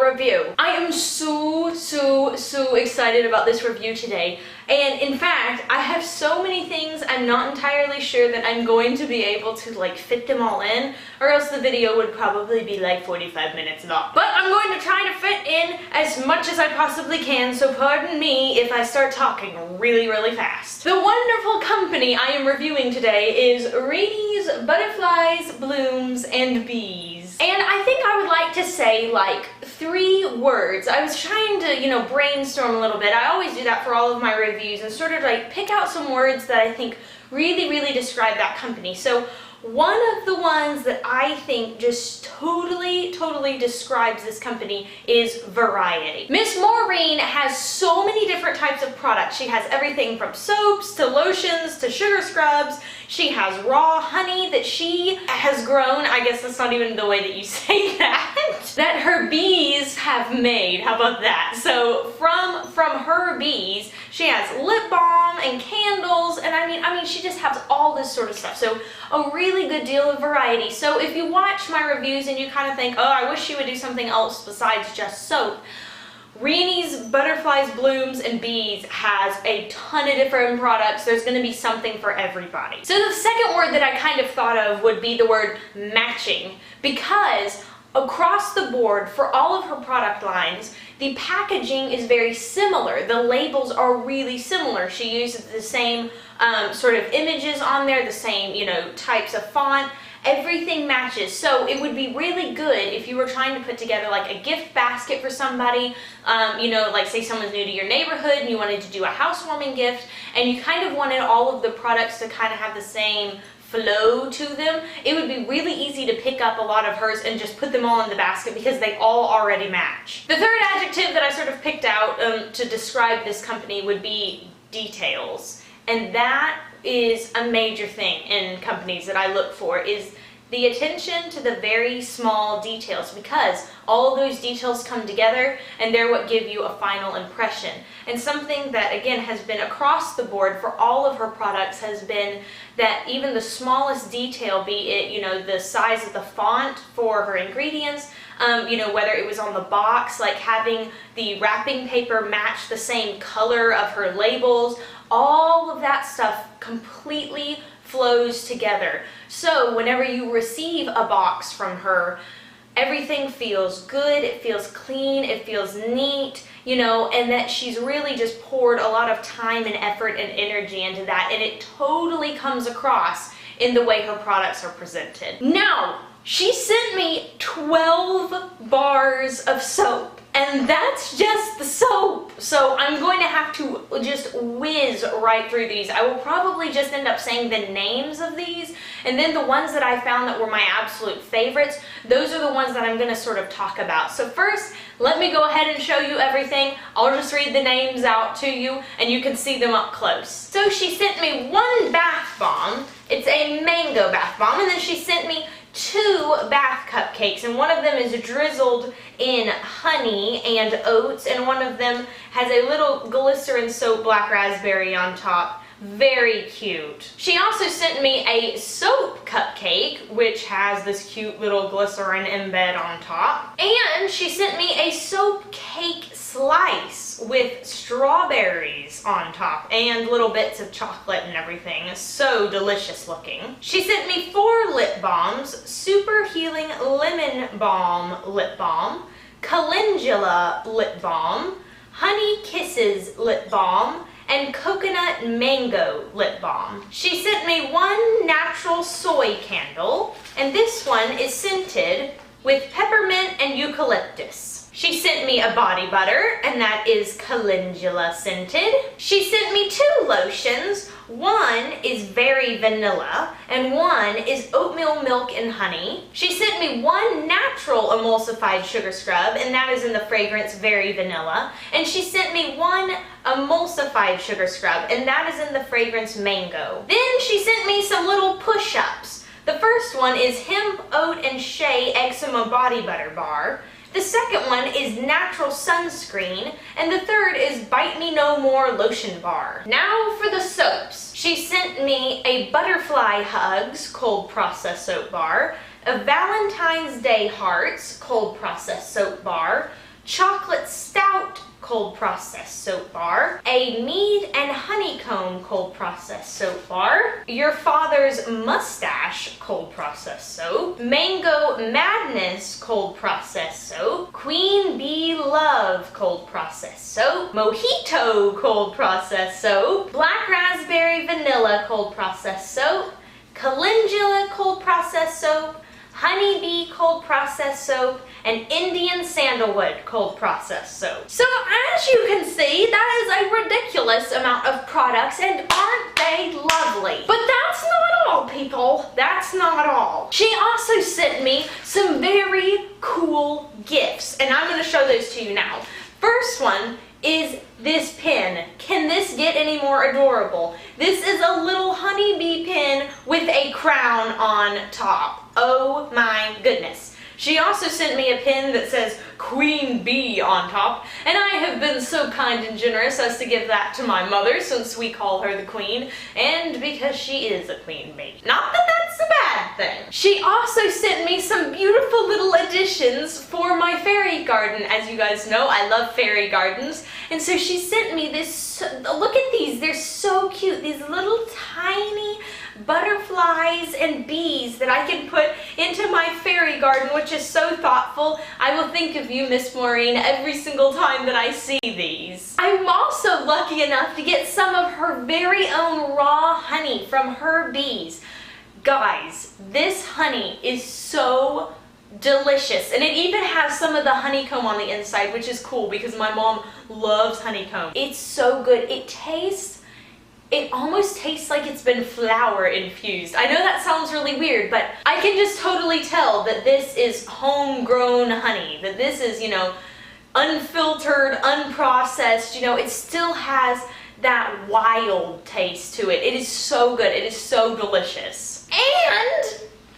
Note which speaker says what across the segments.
Speaker 1: review. I am so excited about this review today. And in fact, I have so many things I'm not entirely sure that I'm going to be able to fit them all in, or else the video would probably be like 45 minutes long. But I'm going to try to fit in as much as I possibly can, so pardon me if I start talking really fast. The wonderful company I am reviewing today is Reeny's Butterflies, Blooms, and Bees. And I think I would like to say 3 words. I was trying to, brainstorm a little bit. I always do that for all of my reviews and sort of pick out some words that I think really describe that company. So one of the ones that I think just totally describes this company is variety. Miss Maureen has so many different types of products. She has everything from soaps to lotions to sugar scrubs. She has raw honey that she has grown. I guess that's not even the way that you say that. That her bees have made. How about that? So from her bees, she has lip balm and candles, and I mean she just has all this sort of stuff. So a really good deal of variety. So if you watch my reviews and you kind of think, oh, I wish she would do something else besides just soap, Reeny's Butterflies, Blooms, and Bees has a ton of different products. There's going to be something for everybody. So the second word that I kind of thought of would be the word matching, because across the board for all of her product lines, the packaging is very similar. The labels are really similar. She uses the same sort of images on there, the same, types of font. Everything matches. So it would be really good if you were trying to put together a gift basket for somebody, say someone's new to your neighborhood and you wanted to do a housewarming gift and you kind of wanted all of the products to kind of have the same flow to them. It would be really easy to pick up a lot of hers and just put them all in the basket because they all already match. The third adjective that I sort of picked out to describe this company would be details. And that is a major thing in companies that I look for, is the attention to the very small details, because all of those details come together and they're what give you a final impression. And something that again has been across the board for all of her products has been that even the smallest detail, be it the size of the font for her ingredients, whether it was on the box, having the wrapping paper match the same color of her labels, all of that stuff completely flows together. So whenever you receive a box from her, everything feels good, it feels clean, it feels neat, and that she's really just poured a lot of time and effort and energy into that, and it totally comes across in the way her products are presented. Now, she sent me 12 bars of soap. And that's just the soap. So I'm going to have to just whiz right through these. I will probably just end up saying the names of these, and then the ones that I found that were my absolute favorites, those are the ones that I'm going to sort of talk about. So first, let me go ahead and show you everything. I'll just read the names out to you and you can see them up close. So she sent me one bath bomb. It's a mango bath bomb, and then she sent me 2 bath cupcakes, and one of them is drizzled in honey and oats, and one of them has a little glycerin soap black raspberry on top. Very cute. She also sent me a soap cupcake, which has this cute little glycerin embed on top. And she sent me a soap cake slice with strawberries on top and little bits of chocolate and everything. So delicious looking. She sent me 4 lip balms: Super Healing Lemon Balm Lip Balm, Calendula Lip Balm, Honey Kisses Lip Balm, and Coconut Mango Lip Balm. She sent me 1 natural soy candle, and this one is scented with peppermint and eucalyptus. She sent me a body butter, and that is calendula scented. She sent me 2 lotions. One is very vanilla, and one is oatmeal milk and honey. She sent me 1 natural emulsified sugar scrub, and that is in the fragrance Very Vanilla. And she sent me 1 emulsified sugar scrub, and that is in the fragrance Mango. Then she sent me some little push-ups. The first one is Hemp, Oat, and Shea Eczema Body Butter Bar. The second one is Natural Sunscreen, and the third is Bite Me No More Lotion Bar. Now for the soaps. She sent me a Butterfly Hugs Cold Process Soap Bar, a Valentine's Day Hearts Cold Process Soap Bar, chocolate stout cold processed soap bar, a mead and honeycomb cold processed soap bar, your father's mustache cold processed soap, mango madness cold processed soap, queen bee love cold processed soap, mojito cold processed soap, black raspberry vanilla cold processed soap, calendula cold processed soap, honeybee cold processed soap, and Indian sandalwood cold processed soap. So as you can see, that is a ridiculous amount of products, and aren't they lovely? But that's not all, people. That's not all. She also sent me some very cool gifts, and I'm going to show those to you now. First one is this pin. Can this get any more adorable? This is a little honeybee pin with a crown on top. Oh my goodness. She also sent me a pin that says Queen Bee on top, and I have been so kind and generous as to give that to my mother since we call her the Queen, and because she is a Queen Bee. Not that that's a bad thing. She also sent me some beautiful little additions for my fairy garden. As you guys know, I love fairy gardens, and so she sent me this, look at these, they're so cute, these little tiny butterflies and bees that I can put into my fairy garden, which is so thoughtful. I will think of you, Miss Maureen, every single time that I see these. I'm also lucky enough to get some of her very own raw honey from her bees. Guys, this honey is so delicious, and it even has some of the honeycomb on the inside, which is cool because my mom loves honeycomb. It's so good. It almost tastes like it's been flour infused. I know that sounds really weird, but I can just totally tell that this is homegrown honey, that this is, you know, unfiltered, unprocessed, you know, it still has that wild taste to it. It is so good. It is so delicious.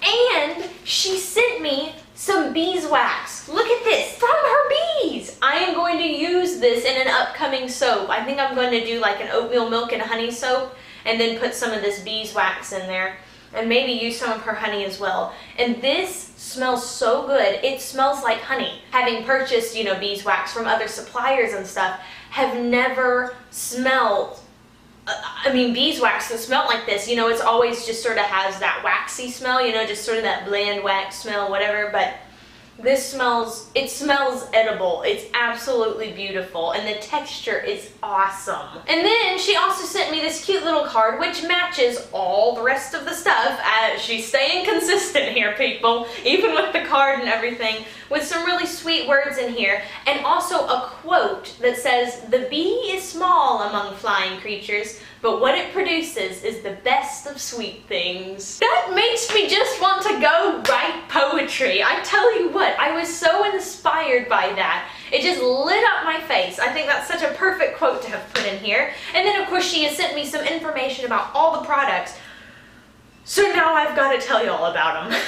Speaker 1: And she sent me some beeswax. Look at this, from her bees. I am going to use this in an upcoming soap. I think I'm going to do like an oatmeal milk and honey soap, and then put some of this beeswax in there, and maybe use some of her honey as well. And this smells so good. It smells like honey. Having purchased, you know, beeswax from other suppliers and stuff, have never smelled beeswax that smelled like this. You know, it's always just sort of has that waxy smell, you know, just sort of that bland wax smell, whatever, but this smells edible. It's absolutely beautiful, and the texture is awesome. And then she also sent me this cute little card, which matches all the rest of the stuff. She's staying consistent here, people, even with the card and everything, with some really sweet words in here, and also a quote that says, "The bee is small among flying creatures, but what it produces is the best of sweet things." That makes me just want to go write poetry. I tell you what, I was so inspired by that. It just lit up my face. I think that's such a perfect quote to have put in here. And then of course she has sent me some information about all the products. So now I've got to tell you all about them.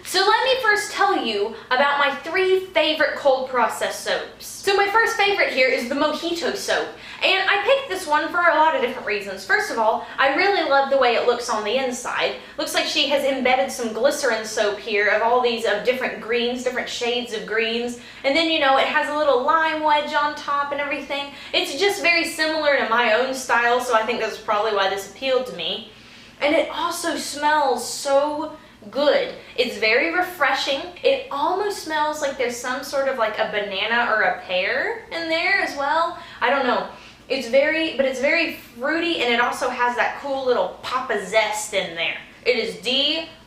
Speaker 1: So let me first tell you about my 3 favorite cold processed soaps. So my first favorite here is the Mojito soap. And I picked this one for a lot of different reasons. First of all, I really love the way it looks on the inside. Looks like she has embedded some glycerin soap here of all these different greens, different shades of greens. And then, you know, it has a little lime wedge on top and everything. It's just very similar to my own style, so I think that's probably why this appealed to me. And it also smells so good. It's very refreshing. It almost smells like there's some sort of like a banana or a pear in there as well. I don't know. It's very fruity, and it also has that cool little pop of zest in there. It is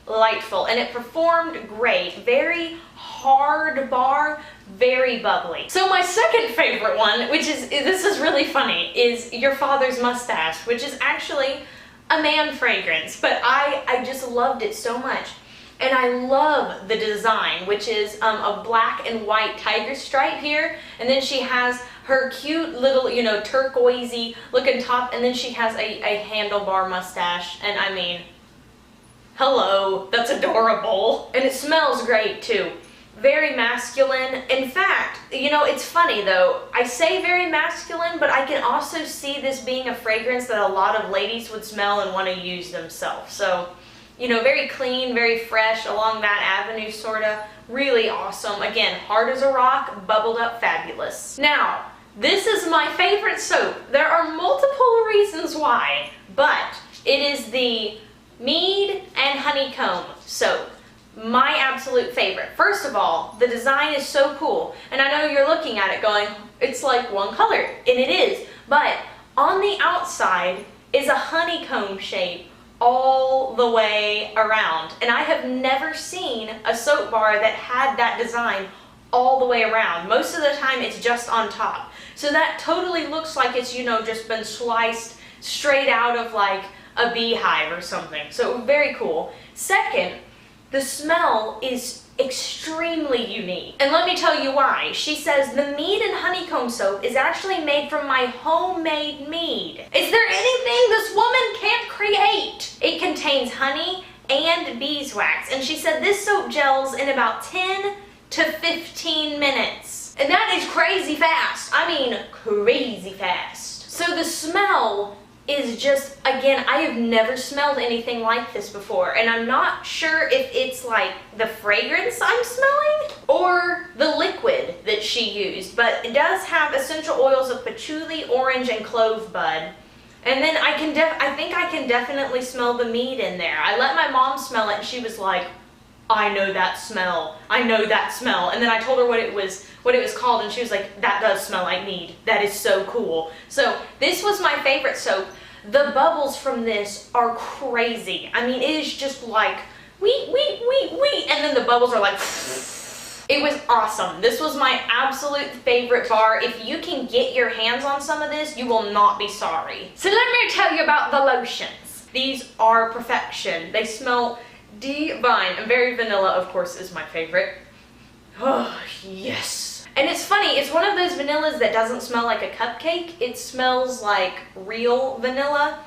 Speaker 1: delightful, and it performed great. Very hard bar, very bubbly. So my second favorite one, this is really funny, is Your Father's Mustache, which is actually a man fragrance, but I just loved it so much. And I love the design, which is a black and white tiger stripe here, and then she has her cute little, you know, turquoisey looking top, and then she has a handlebar mustache, and I mean, hello, that's adorable. And it smells great too. Very masculine. In fact, you know, it's funny though, I say very masculine, but I can also see this being a fragrance that a lot of ladies would smell and want to use themselves. So you know, very clean, very fresh along that avenue, sorta. Really awesome. Again, hard as a rock, bubbled up fabulous. Now, this is my favorite soap. There are multiple reasons why, but it is the Mead and Honeycomb soap. My absolute favorite. First of all, the design is so cool, and I know you're looking at it going, it's like one color, and it is, but on the outside is a honeycomb shape all the way around, and I have never seen a soap bar that had that design all the way around. Most of the time it's just on top, so that totally looks like it's, you know, just been sliced straight out of like a beehive or something. So very cool. Second, the smell is extremely unique. And let me tell you why. She says the Mead and Honeycomb soap is actually made from my homemade mead. Is there anything this woman can't create? It contains honey and beeswax. And she said this soap gels in about 10 to 15 minutes. And that is crazy fast. I mean, crazy fast. So the smell is just, again, I have never smelled anything like this before, and I'm not sure if it's like the fragrance I'm smelling or the liquid that she used, but it does have essential oils of patchouli, orange, and clove bud. And then I think I can definitely smell the mead in there. I let my mom smell it, and she was like, I know that smell. I know that smell. And then I told her what it was called, and she was like, that does smell like mead. That is so cool. So this was my favorite soap. The bubbles from this are crazy. I mean, it is just like, wee, wee, wee, wee, and then the bubbles are like, it was awesome. This was my absolute favorite bar. If you can get your hands on some of this, you will not be sorry. So let me tell you about the lotions. These are perfection. They smell divine. And very vanilla, of course, is my favorite. Oh, yes. And it's funny, it's one of those vanillas that doesn't smell like a cupcake. It smells like real vanilla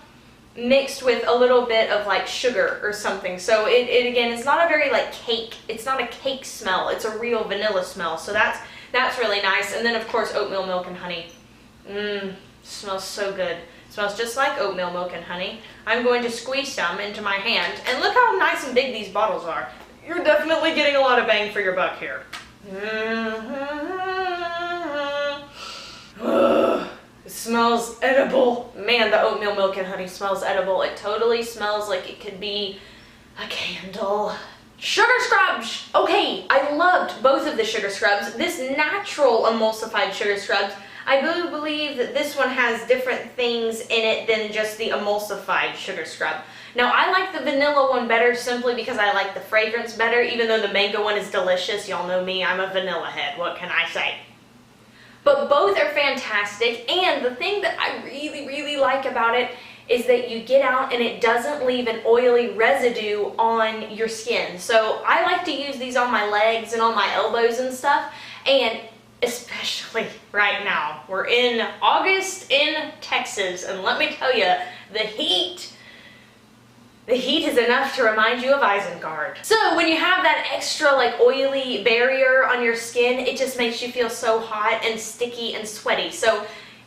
Speaker 1: mixed with a little bit of like sugar or something. So it again, it's not a very like cake, it's not a cake smell, it's a real vanilla smell. So that's really nice. And then of course, oatmeal milk and honey. Smells so good. Smells just like oatmeal milk and honey. I'm going to squeeze some into my hand, and look how nice and big these bottles are. You're definitely getting a lot of bang for your buck here. It smells edible. Man, the oatmeal milk and honey smells edible. It totally smells like it could be a candle. Sugar scrubs! Okay, I loved both of the sugar scrubs. This natural emulsified sugar scrubs, I do believe that this one has different things in it than just the emulsified sugar scrub. Now, I like the vanilla one better simply because I like the fragrance better, even though the mango one is delicious. Y'all know me, I'm a vanilla head. What can I say? But both are fantastic, and the thing that I really, really like about it is that you get out and it doesn't leave an oily residue on your skin. So I like to use these on my legs and on my elbows and stuff, and especially right now. We're in August in Texas, and let me tell you, the heat is enough to remind you of Isengard. So when you have that extra like oily barrier on your skin, it just makes you feel so hot and sticky and sweaty. So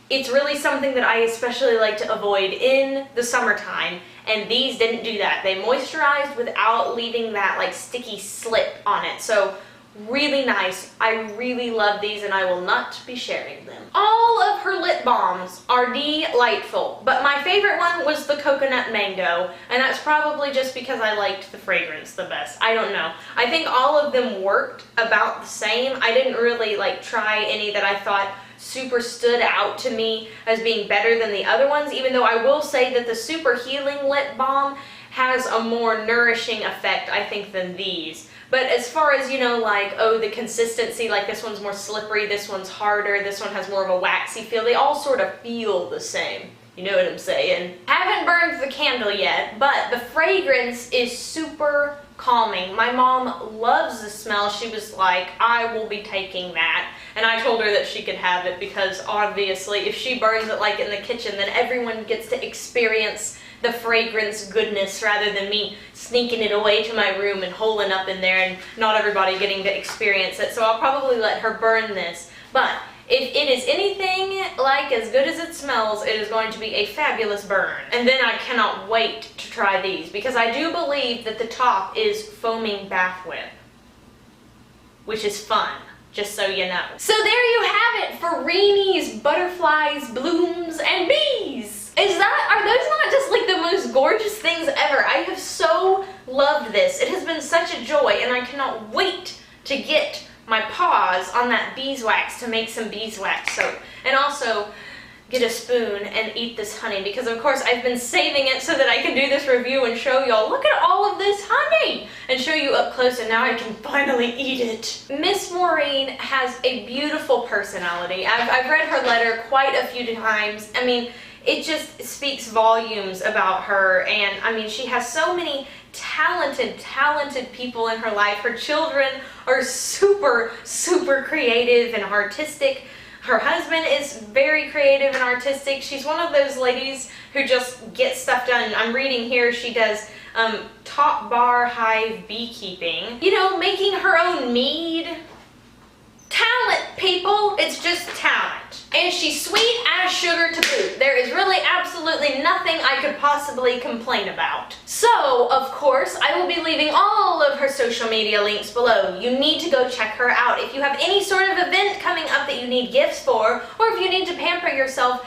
Speaker 1: it's really something that I especially like to avoid in the summertime, and these didn't do that. They moisturized without leaving that like sticky slip on it. So really nice. I really love these, and I will not be sharing them. All of her lip balms are delightful, but my favorite one was the coconut mango, and that's probably just because I liked the fragrance the best. I don't know. I think all of them worked about the same. I didn't really like try any that I thought super stood out to me as being better than the other ones, even though I will say that the Super Healing Lip Balm has a more nourishing effect, I think, than these. But as far as, you know, like, oh, the consistency, like this one's more slippery, this one's harder, this one has more of a waxy feel, they all sort of feel the same. You know what I'm saying? Haven't burned the candle yet, but the fragrance is super calming. My mom loves the smell. She was like, I will be taking that. And I told her that she could have it because obviously if she burns it like in the kitchen, then everyone gets to experience the fragrance goodness rather than me sneaking it away to my room and holing up in there and not everybody getting to experience it. So I'll probably let her burn this. But if it is anything like as good as it smells, it is going to be a fabulous burn. And then I cannot wait to try these because I do believe that the top is foaming bath whip, which is fun, just so you know. So there you have it for Reeny's butterflies, blooms, and bees. Are those not just like the most gorgeous things ever? I have so loved this. It has been such a joy, and I cannot wait to get my paws on that beeswax to make some beeswax soap. And also get a spoon and eat this honey because of course I've been saving it so that I can do this review and show y'all, look at all of this honey, and show you up close, and now I can finally eat it. Miss Maureen has a beautiful personality. I've read her letter quite a few times. I mean, it just speaks volumes about her, and I mean, she has so many talented people in her life. Her children are super creative and artistic. Her husband is very creative and artistic. She's one of those ladies who just gets stuff done. I'm reading here she does top bar hive beekeeping. You know, making her own mead. Talent, people. It's just talent. And she's sweet as sugar to boot. There is really absolutely nothing I could possibly complain about. So, of course, I will be leaving all of her social media links below. You need to go check her out. If you have any sort of event coming up that you need gifts for, or if you need to pamper yourself,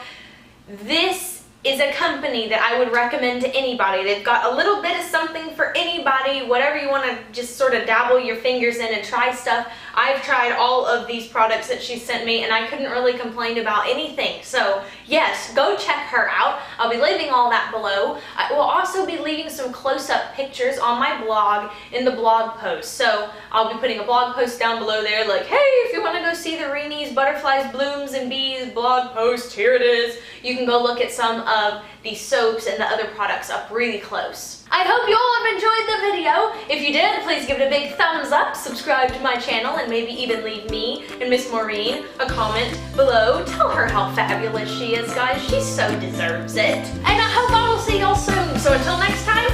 Speaker 1: this is a company that I would recommend to anybody. They've got a little bit of something for anybody, whatever you want to just sort of dabble your fingers in and try stuff. I've tried all of these products that she sent me and I couldn't really complain about anything. So yes, go check her out. I'll be leaving all that below. I will also be leaving some close-up pictures on my blog in the blog post. So I'll be putting a blog post down below there like, hey, if you want to go see the Reeny's Butterflies, Blooms, and Bees blog post, here it is. You can go look at some of the soaps and the other products up really close. I hope you all have enjoyed the video. If you did, please give it a big thumbs up, subscribe to my channel, and maybe even leave me and Miss Maureen a comment below. Tell her how fabulous she is, guys. She so deserves it. And I hope I will see y'all soon. So until next time,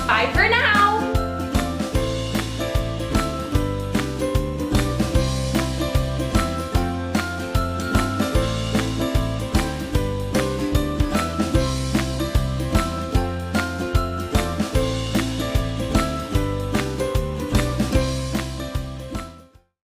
Speaker 1: bye for now.